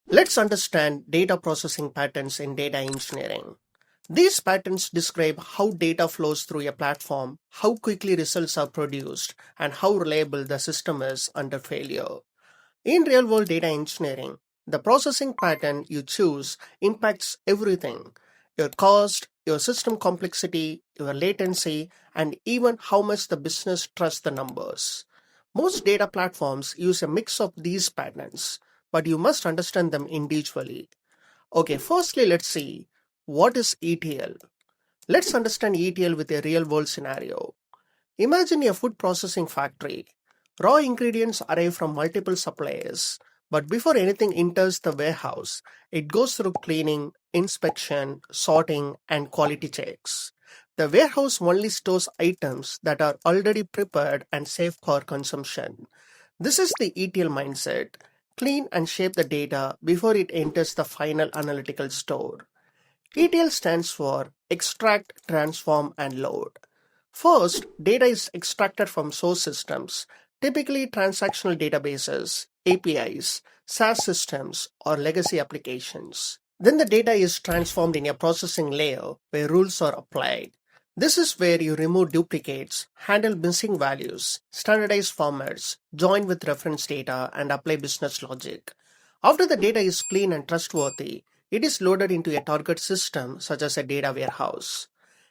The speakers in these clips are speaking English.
Let's understand data processing patterns in data engineering. These patterns describe how data flows through a platform, how quickly results are produced, and how reliable the system is under failure. In real world data engineering, the processing pattern you choose impacts everything: your cost, your system complexity, your latency, and even how much the business trusts the numbers. Most data platforms use a mix of these patterns, but you must understand them individually. Okay, firstly, let's see what is ETL. Let's understand ETL with a real world scenario. Imagine a food processing factory. Raw ingredients arrive from multiple suppliers, but before anything enters the warehouse, it goes through cleaning, inspection, sorting, and quality checks. The warehouse only stores items that are already prepared and safe for consumption. This is the ETL mindset: clean and shape the data before it enters the final analytical store. ETL stands for extract, transform, and load. First, data is extracted from source systems, typically transactional databases, APIs, SaaS systems, or legacy applications. Then the data is transformed in a processing layer where rules are applied. This is where you remove duplicates, handle missing values, standardize formats, join with reference data, and apply business logic. After the data is clean and trustworthy, it is loaded into a target system such as a data warehouse.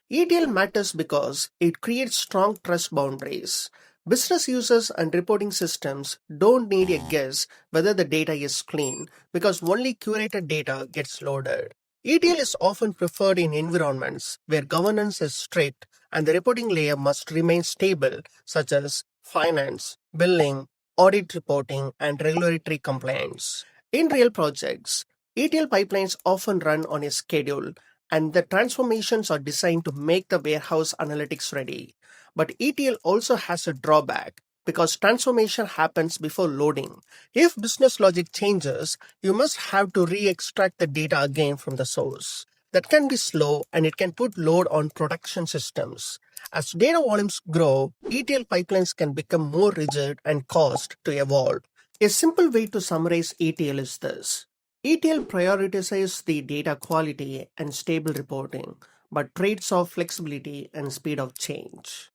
ETL matters because it creates strong trust boundaries. Business users and reporting systems don't need a guess whether the data is clean because only curated data gets loaded. ETL is often preferred in environments where governance is strict and the reporting layer must remain stable, such as finance, billing, audit reporting, and regulatory compliance. In real projects, ETL pipelines often run on a schedule, and the transformations are designed to make the warehouse analytics ready. But ETL also has a drawback because transformation happens before loading. If business logic changes, you must have to re extract the data again from the source. That can be slow and it can put load on production systems. As data volumes grow, ETL pipelines can become more rigid and cost to evolve. A simple way to summarize ETL is this: ETL prioritizes the data quality and stable reporting, but trades off flexibility and speed of change.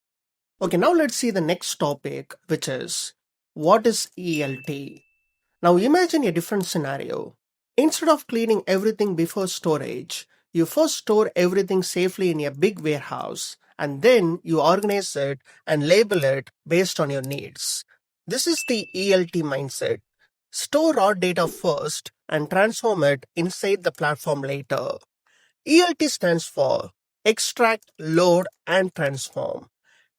Okay, now let's see the next topic, which is what is ELT? Now imagine a different scenario. Instead of cleaning everything before storage, you first store everything safely in a big warehouse and then you organize it and label it based on your needs. This is the ELT mindset. Store raw data first and transform it inside the platform later. ELT stands for extract, load, and transform.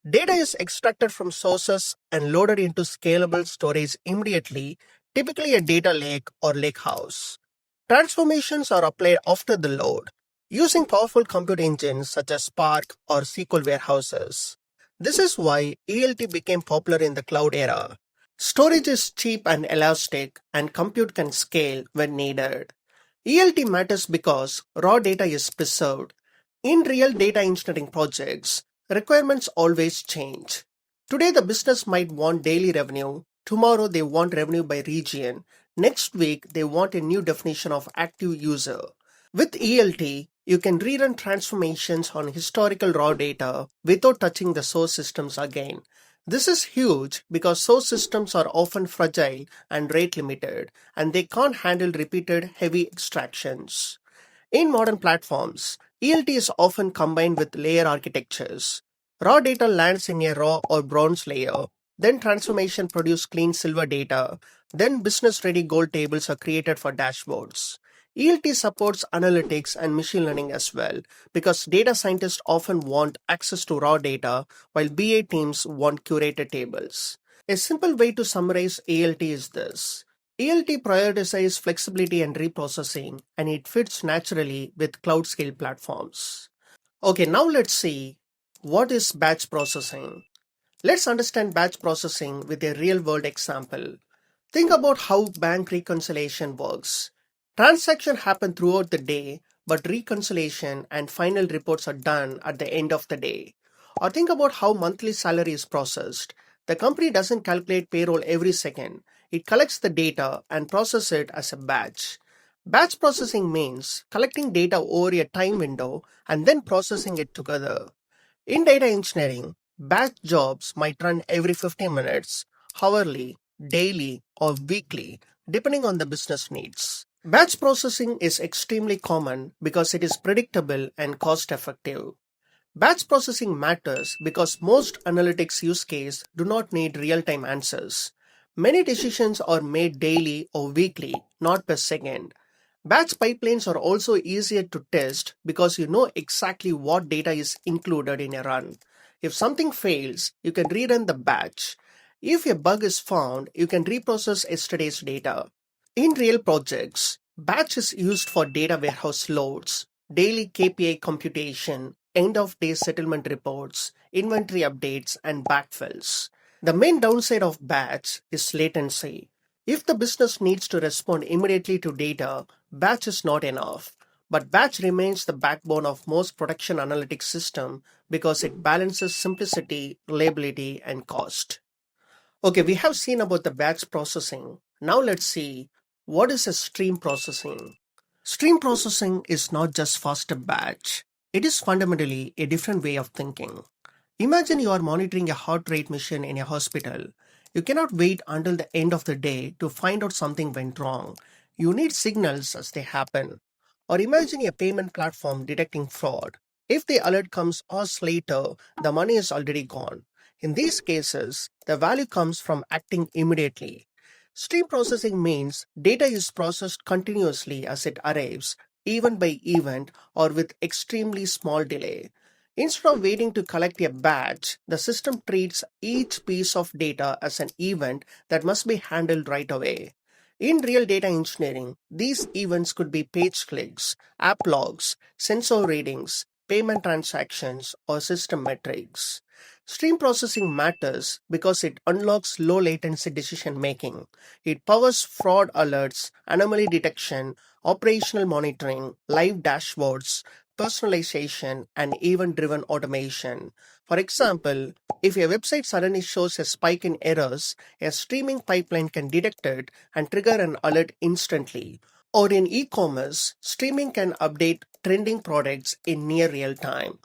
Data is extracted from sources and loaded into scalable storage immediately, typically a data lake or lakehouse. Transformations are applied after the load, using powerful compute engines such as Spark or SQL warehouses. This is why ELT became popular in the cloud era. Storage is cheap and elastic, and compute can scale when needed. ELT matters because raw data is preserved. In real data engineering projects, requirements always change. Today, the business might want daily revenue. Tomorrow, they want revenue by region. Next week, they want a new definition of active user. With ELT, you can rerun transformations on historical raw data without touching the source systems again. This is huge because source systems are often fragile and rate limited, and they can't handle repeated heavy extractions. In modern platforms, ELT is often combined with layer architectures. Raw data lands in a raw or bronze layer, then transformation produce clean silver data, then business-ready gold tables are created for dashboards. ELT supports analytics and machine learning as well because data scientists often want access to raw data while BA teams want curated tables. A simple way to summarize ELT is this: ELT prioritizes flexibility and reprocessing, and it fits naturally with cloud scale platforms. Okay, now let's see what is batch processing. Let's understand batch processing with a real world example. Think about how bank reconciliation works. Transactions happen throughout the day, but reconciliation and final reports are done at the end of the day. Or think about how monthly salary is processed. The company doesn't calculate payroll every second. It collects the data and processes it as a batch. Batch processing means collecting data over a time window and then processing it together. In data engineering, batch jobs might run every 15 minutes, hourly, daily, or weekly, depending on the business needs. Batch processing is extremely common because it is predictable and cost effective. Batch processing matters because most analytics use cases do not need real-time answers. Many decisions are made daily or weekly, not per second. Batch pipelines are also easier to test because you know exactly what data is included in a run. If something fails, you can rerun the batch. If a bug is found, you can reprocess yesterday's data. In real projects, batch is used for data warehouse loads, daily KPI computation, end of day settlement reports, inventory updates, and backfills. The main downside of batch is latency. If the business needs to respond immediately to data, batch is not enough. But batch remains the backbone of most production analytics system because it balances simplicity, reliability, and cost. Okay, we have seen about the batch processing. Now let's see what is a stream processing. Stream processing is not just faster batch. It is fundamentally a different way of thinking. Imagine you are monitoring a heart rate machine in a hospital. You cannot wait until the end of the day to find out something went wrong. You need signals as they happen. Or imagine a payment platform detecting fraud. If the alert comes hours later, the money is already gone. In these cases, the value comes from acting immediately. Stream processing means data is processed continuously as it arrives, event by event, or with extremely small delay. Instead of waiting to collect a batch, the system treats each piece of data as an event that must be handled right away. In real data engineering, these events could be page clicks, app logs, sensor readings, payment transactions, or system metrics. Stream processing matters because it unlocks low latency decision making. It powers fraud alerts, anomaly detection, operational monitoring, live dashboards, personalization, and event-driven automation. For example, if a website suddenly shows a spike in errors, a streaming pipeline can detect it and trigger an alert instantly. Or in e-commerce, streaming can update trending products in near real time.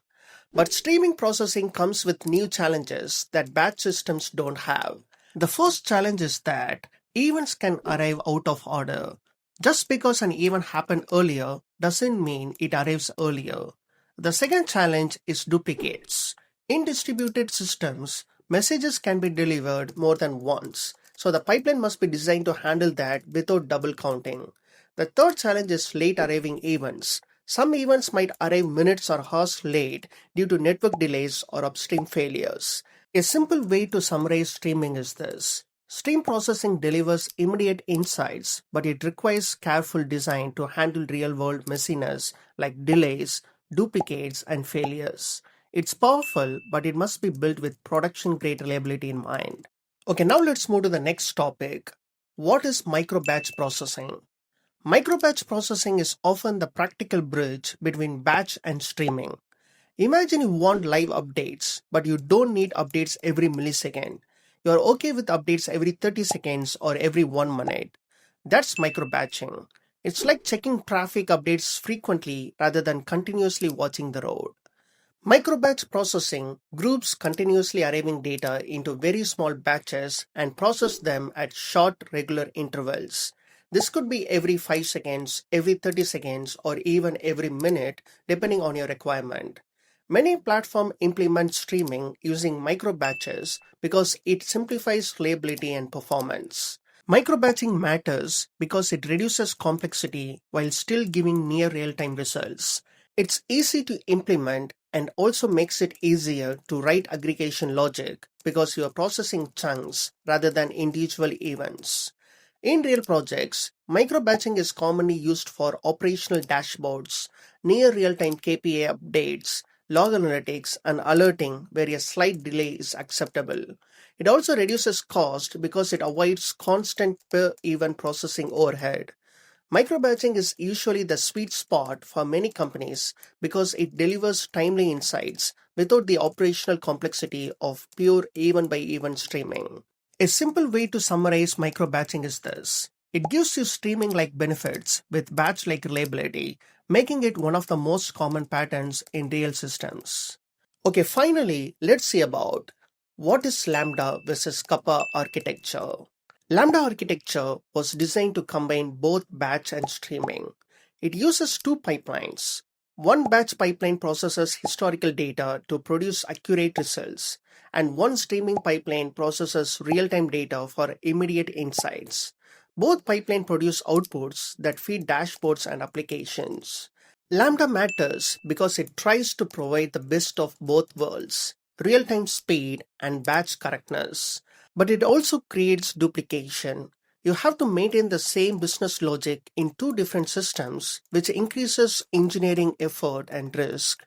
But streaming processing comes with new challenges that batch systems don't have. The first challenge is that events can arrive out of order. Just because an event happened earlier doesn't mean it arrives earlier. The second challenge is duplicates. In distributed systems, messages can be delivered more than once, so the pipeline must be designed to handle that without double counting. The third challenge is late arriving events. Some events might arrive minutes or hours late due to network delays or upstream failures. A simple way to summarize streaming is this. Stream processing delivers immediate insights, but it requires careful design to handle real-world messiness like delays, duplicates, and failures. It's powerful, but it must be built with production-grade reliability in mind. Okay, now let's move to the next topic. What is microbatch processing? Microbatch processing is often the practical bridge between batch and streaming. Imagine you want live updates, but you don't need updates every millisecond. You're okay with updates every 30 seconds or every 1 minute. That's microbatching. It's like checking traffic updates frequently rather than continuously watching the road. Microbatch processing groups continuously arriving data into very small batches and process them at short regular intervals. This could be every 5 seconds, every 30 seconds, or even every minute, depending on your requirement. Many platforms implement streaming using microbatches because it simplifies reliability and performance. Microbatching matters because it reduces complexity while still giving near real-time results. It's easy to implement and also makes it easier to write aggregation logic because you are processing chunks rather than individual events. In real projects, microbatching is commonly used for operational dashboards, near real-time KPI updates, log analytics, and alerting where a slight delay is acceptable. It also reduces cost because it avoids constant per event processing overhead. Microbatching is usually the sweet spot for many companies because it delivers timely insights without the operational complexity of pure event by event streaming. A simple way to summarize microbatching is this. It gives you streaming-like benefits with batch-like reliability, making it one of the most common patterns in real systems. Okay, finally, let's see about what is Lambda versus Kappa architecture. Lambda architecture was designed to combine both batch and streaming. It uses two pipelines. One batch pipeline processes historical data to produce accurate results, and one streaming pipeline processes real-time data for immediate insights. Both pipelines produce outputs that feed dashboards and applications. Lambda matters because it tries to provide the best of both worlds, real-time speed and batch correctness. But it also creates duplication. You have to maintain the same business logic in two different systems, which increases engineering effort and risk.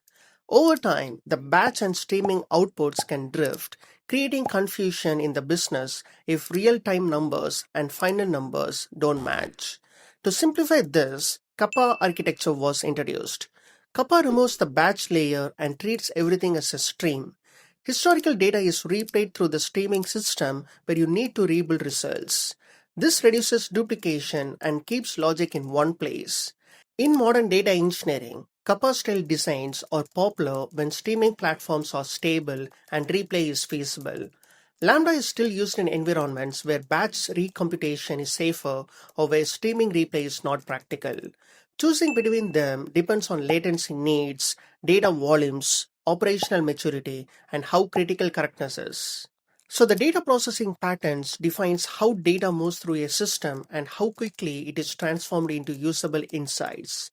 Over time, the batch and streaming outputs can drift, creating confusion in the business if real-time numbers and final numbers don't match. To simplify this, Kappa architecture was introduced. Kappa removes the batch layer and treats everything as a stream. Historical data is replayed through the streaming system where you need to rebuild results. This reduces duplication and keeps logic in one place. In modern data engineering, Kappa-style designs are popular when streaming platforms are stable and replay is feasible. Lambda is still used in environments where batch recomputation is safer or where streaming replay is not practical. Choosing between them depends on latency needs, data volumes, operational maturity, and how critical correctness is. So the data processing patterns defines how data moves through a system and how quickly it is transformed into usable insights.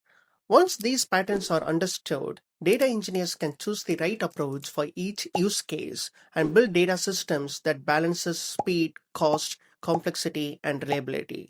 Once these patterns are understood, data engineers can choose the right approach for each use case and build data systems that balances speed, cost, complexity, and reliability.